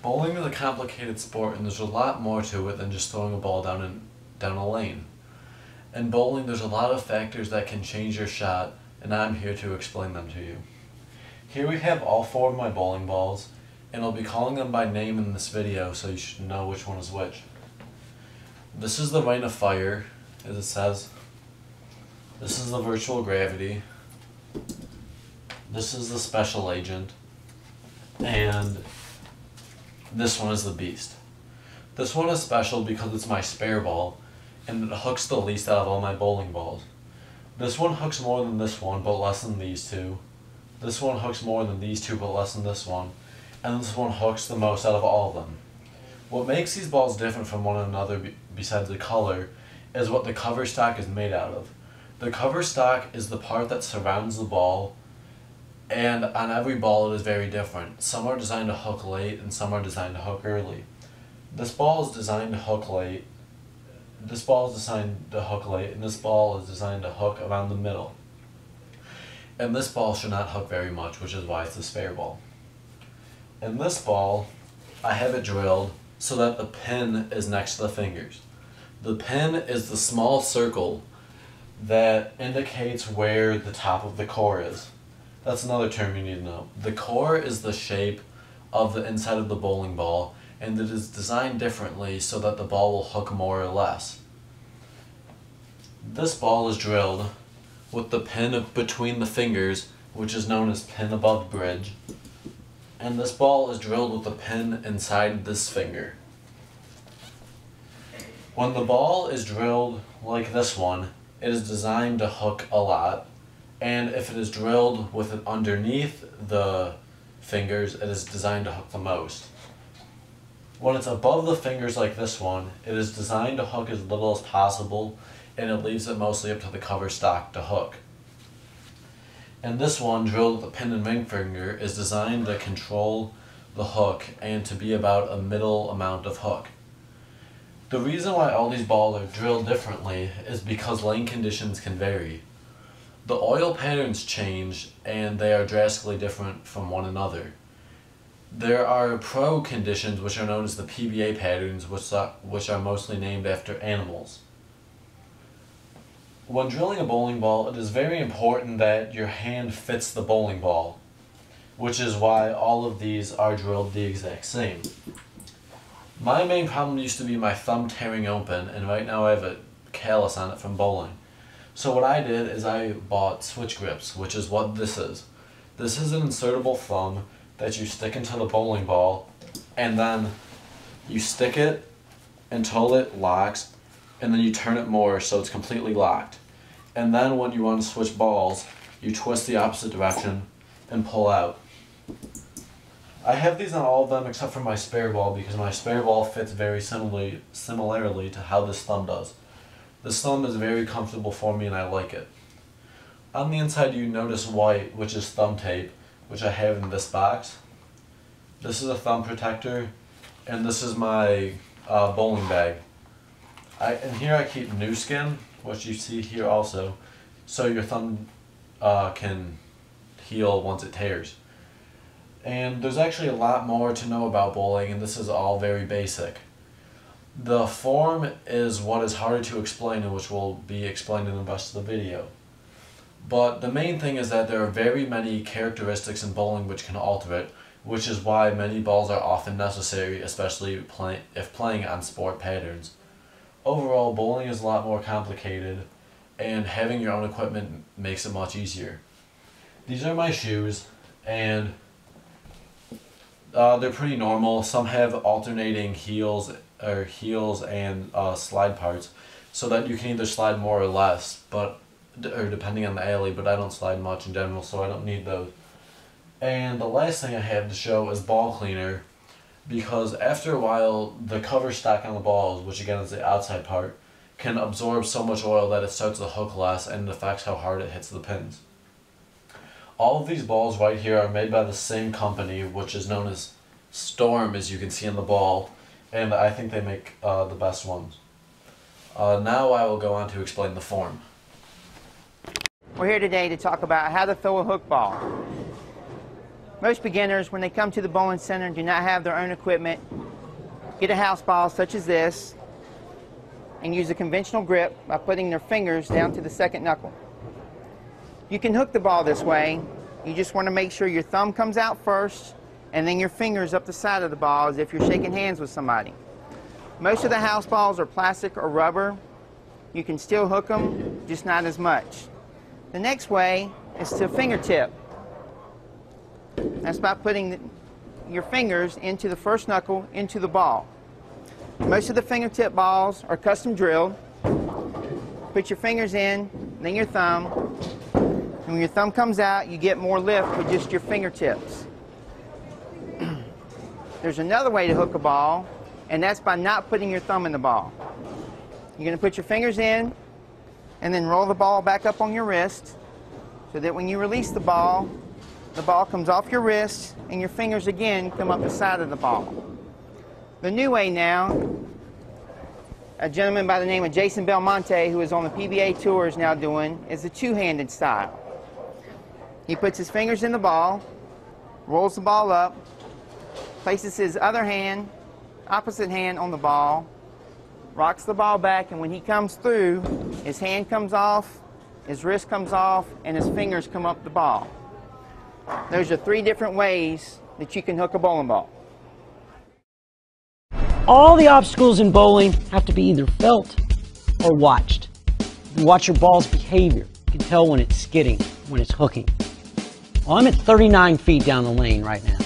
Bowling is a complicated sport and there's a lot more to it than just throwing a ball down a lane. In bowling there's a lot of factors that can change your shot, and I'm here to explain them to you. Here we have all 4 of my bowling balls, and I'll be calling them by name in this video so you should know which one is which. This is the Rain of Fire, as it says. This is the Virtual Gravity. This is the Special Agent. And this one is the Beast. This one is special because it's my spare ball, and it hooks the least out of all my bowling balls. This one hooks more than this one, but less than these two. This one hooks more than these two, but less than this one. And this one hooks the most out of all of them. What makes these balls different from one another, besides the color, is what the cover stock is made out of. The cover stock is the part that surrounds the ball, and on every ball it is very different. Some are designed to hook late and some are designed to hook early. This ball is designed to hook late. This ball is designed to hook late, and this ball is designed to hook around the middle. And this ball should not hook very much, which is why it's the spare ball. In this ball, I have it drilled so that the pin is next to the fingers. The pin is the small circle that indicates where the top of the core is. That's another term you need to know. The core is the shape of the inside of the bowling ball, and it is designed differently so that the ball will hook more or less. This ball is drilled with the pin between the fingers, which is known as pin above bridge, and this ball is drilled with the pin inside this finger. When the ball is drilled like this one, it is designed to hook a lot. And if it is drilled with it underneath the fingers, it is designed to hook the most. When it's above the fingers like this one, it is designed to hook as little as possible, and it leaves it mostly up to the cover stock to hook. And this one, drilled with the pin and ring finger, is designed to control the hook and to be about a middle amount of hook. The reason why all these balls are drilled differently is because lane conditions can vary. The oil patterns change, and they are drastically different from one another. There are pro conditions, which are known as the PBA patterns, which are mostly named after animals. When drilling a bowling ball, it is very important that your hand fits the bowling ball, which is why all of these are drilled the exact same. My main problem used to be my thumb tearing open, and right now I have a callus on it from bowling. So what I did is I bought switch grips, which is what this is. This is an insertable thumb that you stick into the bowling ball, and then you stick it until it locks, and then you turn it more so it's completely locked. And then when you want to switch balls, you twist the opposite direction and pull out. I have these on all of them except for my spare ball, because my spare ball fits very similarly to how this thumb does. This thumb is very comfortable for me and I like it. On the inside you notice white, which is thumb tape, which I have in this box. This is a thumb protector, and this is my bowling bag. And here I keep new skin, which you see here also, so your thumb can heal once it tears. And there's actually a lot more to know about bowling, and this is all very basic. The form is what is harder to explain, and which will be explained in the rest of the video. But the main thing is that there are very many characteristics in bowling which can alter it, which is why many balls are often necessary, especially if playing on sport patterns. Overall, bowling is a lot more complicated, and having your own equipment makes it much easier. These are my shoes, and they're pretty normal. Some have alternating heels and slide parts, so that you can either slide more or less, or depending on the alley, but I don't slide much in general, so I don't need those. And the last thing I have to show is ball cleaner, because after a while the cover stock on the balls, which again is the outside part, can absorb so much oil that it starts to hook less and it affects how hard it hits the pins. All of these balls right here are made by the same company, which is known as Storm, as you can see on the ball, and I think they make the best ones. Now I will go on to explain the form. We're here today to talk about how to throw a hook ball. Most beginners, when they come to the bowling center and do not have their own equipment, get a house ball such as this and use a conventional grip by putting their fingers down to the second knuckle. You can hook the ball this way. You just want to make sure your thumb comes out first and then your fingers up the side of the ball as if you're shaking hands with somebody. Most of the house balls are plastic or rubber. You can still hook them, just not as much. The next way is to fingertip. That's by putting your fingers into the first knuckle into the ball. Most of the fingertip balls are custom drilled. Put your fingers in, then your thumb. And when your thumb comes out, you get more lift with just your fingertips. There's another way to hook a ball, and that's by not putting your thumb in the ball. You're going to put your fingers in and then roll the ball back up on your wrist so that when you release the ball comes off your wrist and your fingers again come up the side of the ball. The new way now, a gentleman by the name of Jason Belmonte, who is on the PBA Tour, is now doing, is the two-handed style. He puts his fingers in the ball, rolls the ball up, places his other hand, opposite hand on the ball, rocks the ball back, and when he comes through, his hand comes off, his wrist comes off, and his fingers come up the ball. Those are 3 different ways that you can hook a bowling ball. All the obstacles in bowling have to be either felt or watched. You watch your ball's behavior. You can tell when it's skidding, when it's hooking. Well, I'm at 39 feet down the lane right now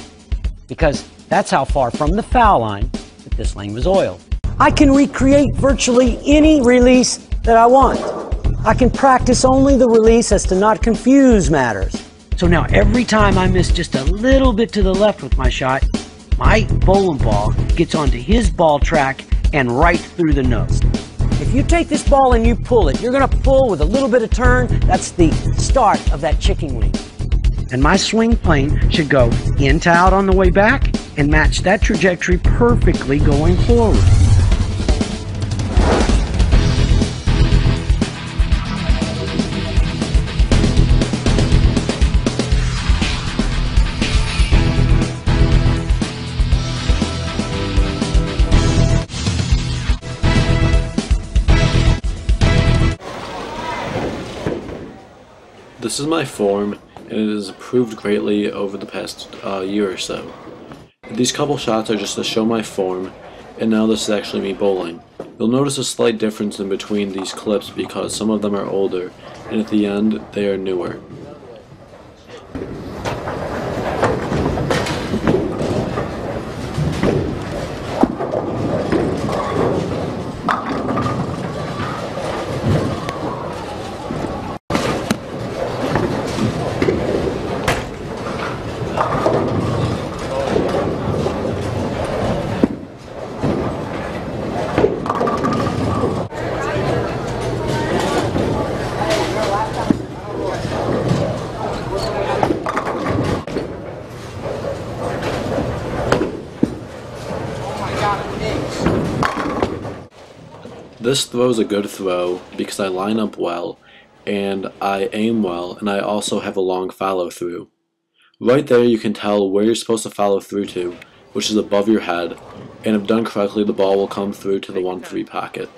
because that's how far from the foul line that this lane was oiled. I can recreate virtually any release that I want. I can practice only the release as to not confuse matters. So now every time I miss just a little bit to the left with my shot, my bowling ball gets onto his ball track and right through the nose. If you take this ball and you pull it, you're going to pull with a little bit of turn. That's the start of that chicken wing. And my swing plane should go in to out on the way back and match that trajectory perfectly going forward. This is my form, and it has improved greatly over the past year or so. These couple shots are just to show my form, and now this is actually me bowling. You'll notice a slight difference in between these clips because some of them are older, and at the end, they are newer. This throw is a good throw because I line up well, and I aim well, and I also have a long follow through. Right there you can tell where you're supposed to follow through to, which is above your head, and if done correctly the ball will come through to the 1-3 pocket.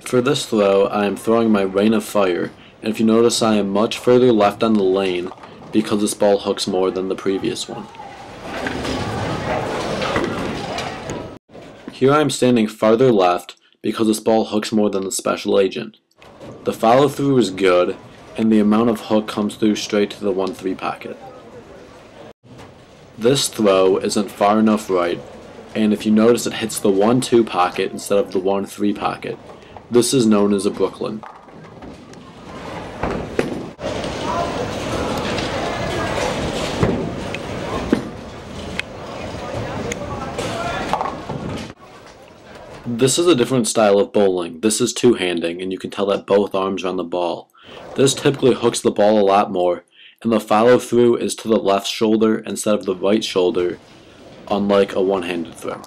For this throw, I am throwing my rain of fire, and if you notice I am much further left on the lane because this ball hooks more than the previous one. Here I am standing farther left because this ball hooks more than the special agent. The follow through is good, and the amount of hook comes through straight to the 1-3 pocket. This throw isn't far enough right, and if you notice it hits the 1-2 pocket instead of the 1-3 pocket. This is known as a Brooklyn. This is a different style of bowling. This is two-handing, and you can tell that both arms are on the ball. This typically hooks the ball a lot more, and the follow-through is to the left shoulder instead of the right shoulder, unlike a one-handed throw.